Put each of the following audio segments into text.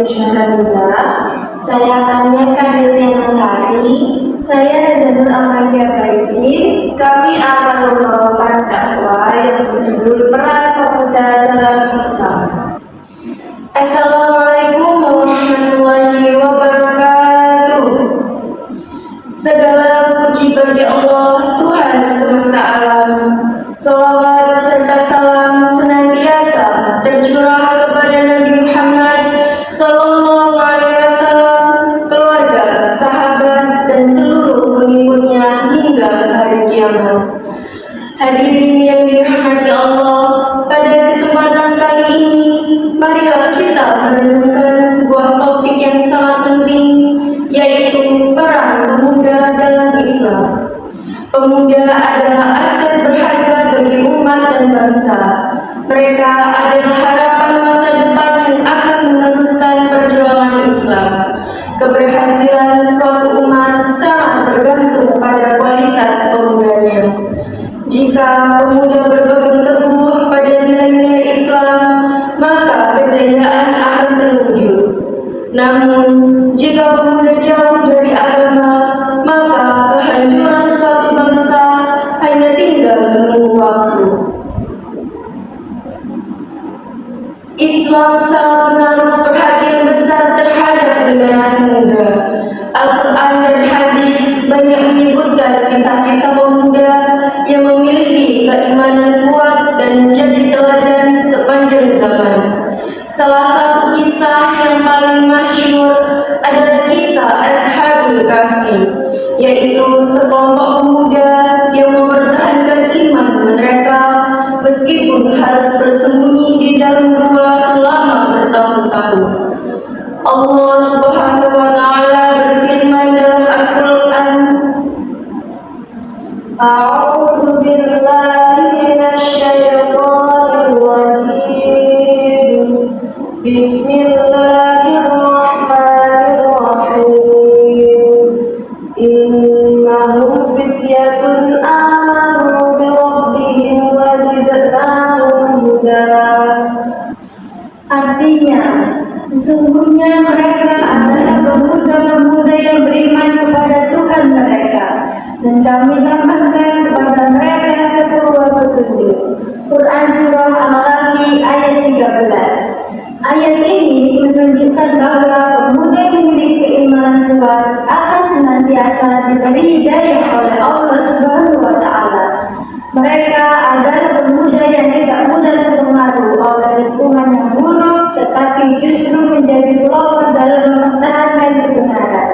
Syahraza. Saya Kania Kadesiana Sari. Saya Zanur Amalia Baidin. Kami akan membawakan dakwah yang berjudul Peran Pemuda dalam Islam. Assalamualaikum warahmatullahi wabarakatuh. Segala puji bagi Allah, Tuhan semesta alam. Salawat serta salam senantiasa tercurah kepada Nabi Muhammad Sallallahu Alaihi Wasallam, keluarga, sahabat, dan seluruh pengikutnya hingga hari kiamat. Hadirin yang dirahmati Allah, pada kesempatan kali ini, marilah kita merenungkan sebuah topik yang sangat penting, yaitu peran pemuda dalam Islam. Pemuda adalah aset berharga bagi umat dan bangsa. Mereka adalah harapan masa depan yang akan meneruskan perjuangan Islam. Keberhasilan suatu umat sangat bergantung pada kualitas pemudanya. Jika pemuda berpegang teguh pada nilai-nilai Islam, maka kejayaan akan terwujud. Namun, jika pemuda jauh dari agama, maka kehancuran suatu bangsa hanya tinggal menunggu waktu. Islam sangat menaruh perhatian besar terhadap generasi muda. Al-Quran dan hadis banyak menyebutkan kisah-kisah pemuda yang memiliki keimanan kuat dan menjadi teladan sepanjang zaman. Salah satu kisah yang paling masyhur adalah kisah Ashabul Kahfi, yaitu sekelompok pemuda yang mempertahankan iman mereka meskipun harus bersembunyi di dalam gua selama bertahun-tahun. Allah Subhanahu wa taala berfirman dalam Al-Qur'an, A'udzu billahi minasy syaithanir rajim. Bismillahirrahmanirrahim. Innahum fityatun amanu bi rabbihim wa zidnahum huda. Artinya, sesungguhnya mereka adalah pemuda-pemuda yang beriman kepada Tuhan mereka, dan kami tambahkan kepada mereka sebuah petunjuk. Quran Surah Al-Kahfi ayat 13. Ayat ini menunjukkan bahwa pemuda yang memiliki keimanan kuat akan senantiasa diberi hidayah oleh Allah Subhanahu wa taala. Mereka adalah pemuda yang tidak mudah terpengaruh oleh lingkungan yang buruk, tetapi justru menjadi pelopor dalam mempertahankan kebenaran.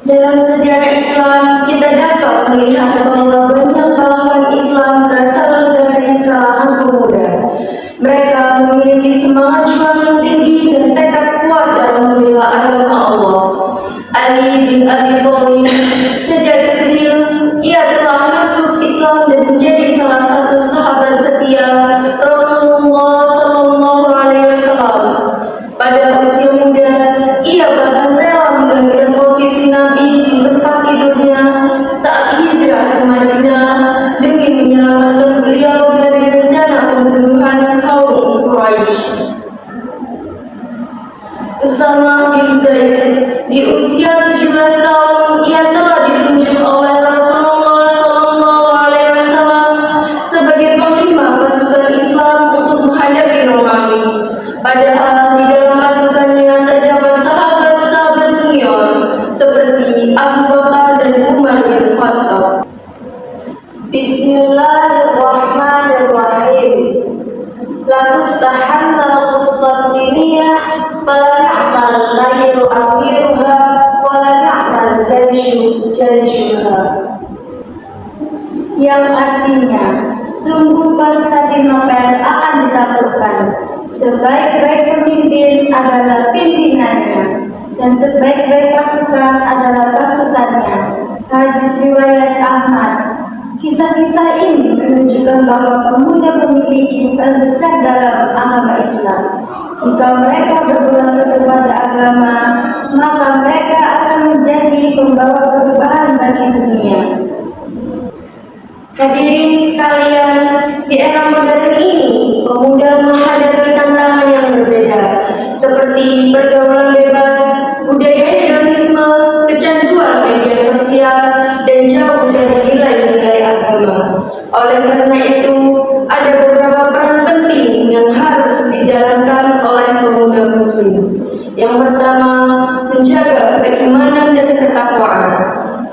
Dalam sejarah Islam, kita dapat melihat bahwa banyak pahlawan Islam berasal dari kalangan pemuda. Mereka memiliki semangat juang yang tinggi dan tekad kuat dalam membela agama Allah. Ali bin Abi Thalib, sejak kecil ia telah masuk Islam dan menjadi salah satu sahabat setia Rasulullah Sallallahu Alaihi Wasallam. Pada usia muda, ia bahkan rela menggantikan posisi Nabi di tempat tidurnya saat hijrah ke Madinah demi menyelamatkan beliau dari rencana pembunuhan kaum Quraisy. Usama bin Zaid, di usia 17 tahun, ia telah ditunjuk oleh Rasulullah Sallallahu Alaihi Wasallam sebagai panglima pasukan Islam untuk menghadapi Romawi. Padahal di dalam pasukannya terdapat sahabat-sahabat senior seperti Abu Bakar dan Umar bin Khattab. Bismillahirrahmanirrahim. La tuftahanna al-Qustantiniyah fala na'mal ghayru amiruha wala na'mal jayshuha. Yang artinya, sungguh Konstantinopel akan ditaklukkan. Sebaik-baik pemimpin adalah pimpinannya, dan sebaik-baik pasukan adalah pasukannya. Hadis riwayat Ahmad. Kisah-kisah ini menunjukkan bahwa pemuda memiliki peran besar dalam agama Islam. Jika mereka berpegang kepada agama, maka mereka akan menjadi pembawa perubahan bagi dunia. Hadirin sekalian, di era modern ini, pemuda menghadapi tantangan seperti pergaulan bebas, budaya hedonisme, kecanduan media sosial, dan jauh dari nilai-nilai agama. Oleh karena itu, ada beberapa peran penting yang harus dijalankan oleh pemuda muslim. Yang pertama, menjaga keimanan dan ketakwaan.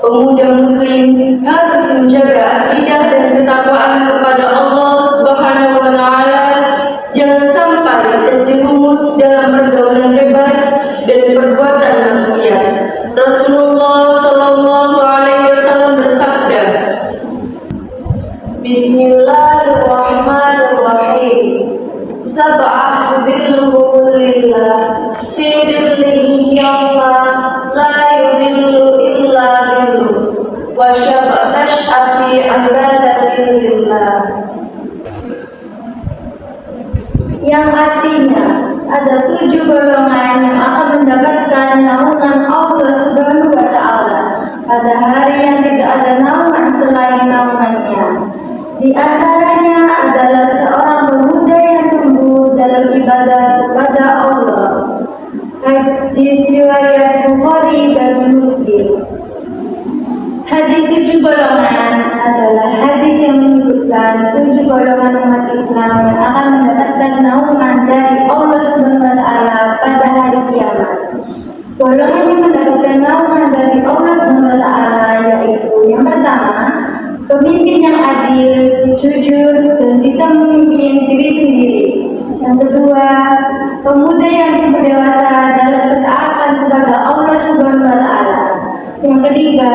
Pemuda muslim harus menjaga akidah dan ketakwaan kepada Allah Subhanahu wa taala. Jangan sampai terjerumus dalam pergaulan bebas dan perbuatan maksiat. Rasulullah Shallallahu Alaihi Wasallam bersabda, Bismillahirrahmanirrahim. Sab'ah yudhilluhum lillah fi dhillihi yawma la yudhillu illa dhilluh wa syab'ah fi ibadatin lillah. Yang artinya ada 7 golongan yang akan mendapatkan naungan Allah Subhanahu wa taala pada hari yang tidak ada naungan selain naungannya. Di antaranya adalah seorang pemuda yang tumbuh dalam ibadah kepada Allah. Hadis riwayat Bukhari dan Muslim. Hadis 7 golongan adalah hadis yang menyebutkan 7 golongan umat Islam yang akan mendapatkan naungan dari Allah Subhanahu wa taala pada hari kiamat. Golongan yang mendapatkan naungan dari Allah Subhanahu wa taala yaitu yang pertama, pemimpin yang adil, jujur, dan bisa memimpin diri sendiri. Yang kedua, pemuda yang berdewasa dalam ketaatan kepada Allah Subhanahu wa taala. Yang ketiga,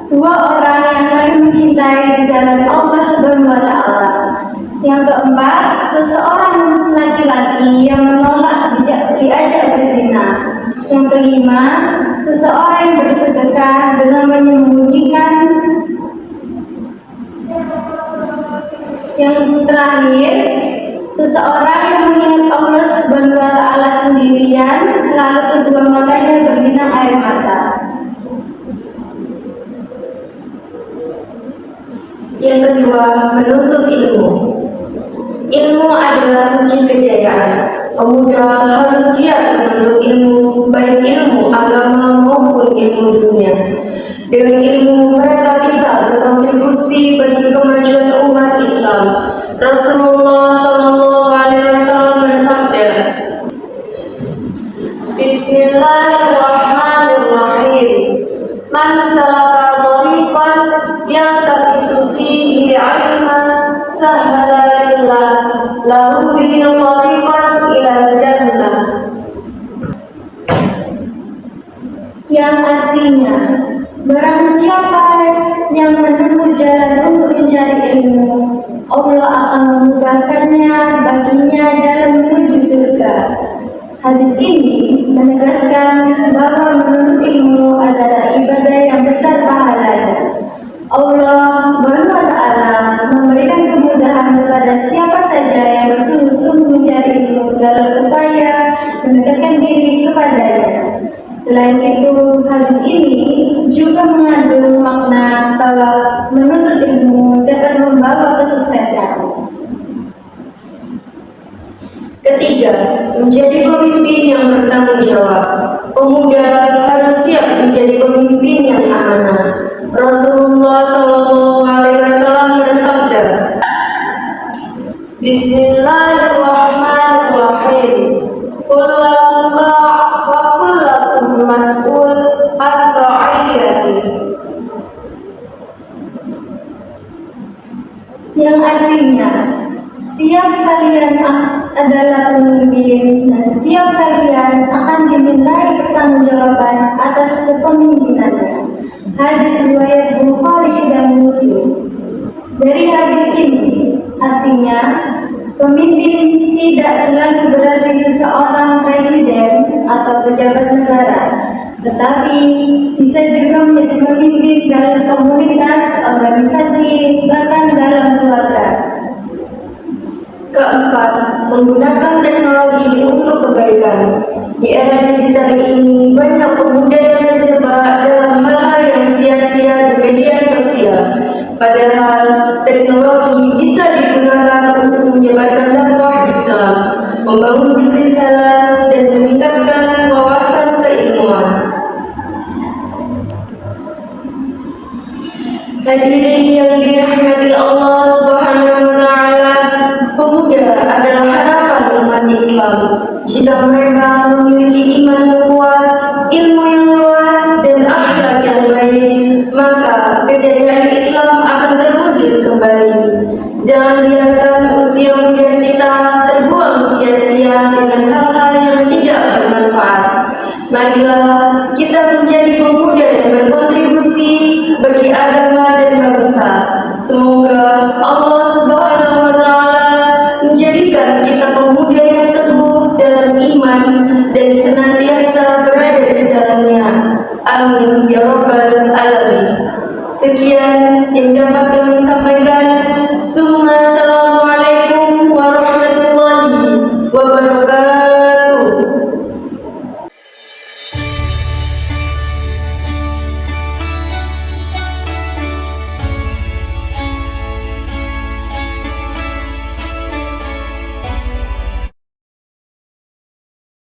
2 orang yang saling mencintai di jalan Allah Subhanahu wa taala. Yang keempat, seseorang laki-laki yang menolak diajak berzina. Yang kelima, seseorang yang bersedekah dengan menyembunyikan. Yang terakhir, seseorang yang mengingat Allah Subhanahu wa taala sendirian, lalu kedua matanya berlinang air mata. Yang kedua, menuntut ilmu. Ilmu adalah kunci kejayaan. Pemuda harus giat menuntut ilmu, baik ilmu agama maupun ilmu dunia. Dengan ilmu mereka bisa berkontribusi bagi kemajuan umat Islam. Rasulullah Shallallahu Alaihi Wasallam bersabda, Bismillahirrahmanirrahim. Man salaka thariqan yaltamisu fihi 'ilman sahala lillah lahu bihi thariqan ilal jannah. Yang artinya, barang siapa yang menempuh jalan untuk mencari ilmu, Allah akan memudahkannya baginya jalan menuju surga. Hadis ini menegaskan bahwa menuntut ilmu adalah ibadah yang besar pahalanya. Allah Subhanahu wa taala memberikan kemudahan kepada siapa saja yang bersungguh-sungguh mencari ilmu dalam upaya mendekatkan diri kepadanya. Selain itu, hadis ini juga mengandung makna bahwa menuntut ilmu dapat membawa kesuksesan. Ketiga, menjadi pemimpin yang bertanggung jawab. Pemuda harus siap menjadi pemimpin yang amanah. Rasulullah Shallallahu Alaihi Wasallam bersabda, Bismillahirrahmanirrahim. Kullakum ra' wa kullakum mas'ul an ra'iyati. Yang artinya, setiap kalian adalah pemimpin dan setiap kalian akan dimintai pertanggungjawaban atas kepemimpinannya. Hadis riwayat Bukhari dan Muslim. Dari hadis ini, artinya pemimpin tidak selalu berarti seseorang presiden atau pejabat negara, tetapi bisa juga menjadi pemimpin dalam komunitas, organisasi, bahkan dalam keluarga. Keempat, menggunakan teknologi untuk kebaikan. Di era digital ini, banyak pemuda yang terjebak dalam hal-hal yang sia-sia di media sosial. Padahal, teknologi bisa digunakan untuk menyebarkan dakwah Islam, membangun bisnis halal, dan pemuda adalah harapan umat Islam. Jika mereka memiliki iman yang kuat, ilmu yang luas, dan akhlak yang baik, maka kejayaan Islam akan terwujud kembali. Jangan biarkan usia muda kita terbuang sia-sia dengan hal-hal yang tidak bermanfaat. Marilah kita menjadi pemuda yang berkontribusi bagi agama dan bangsa. Semoga Allah Subhanahu wa Ta'ala menjadikan kita pemuda yang teguh dalam iman dan senantiasa berada di jalannya. Amin ya Rabbal Alamin. Sekian yang dapat kami sampaikan. Summa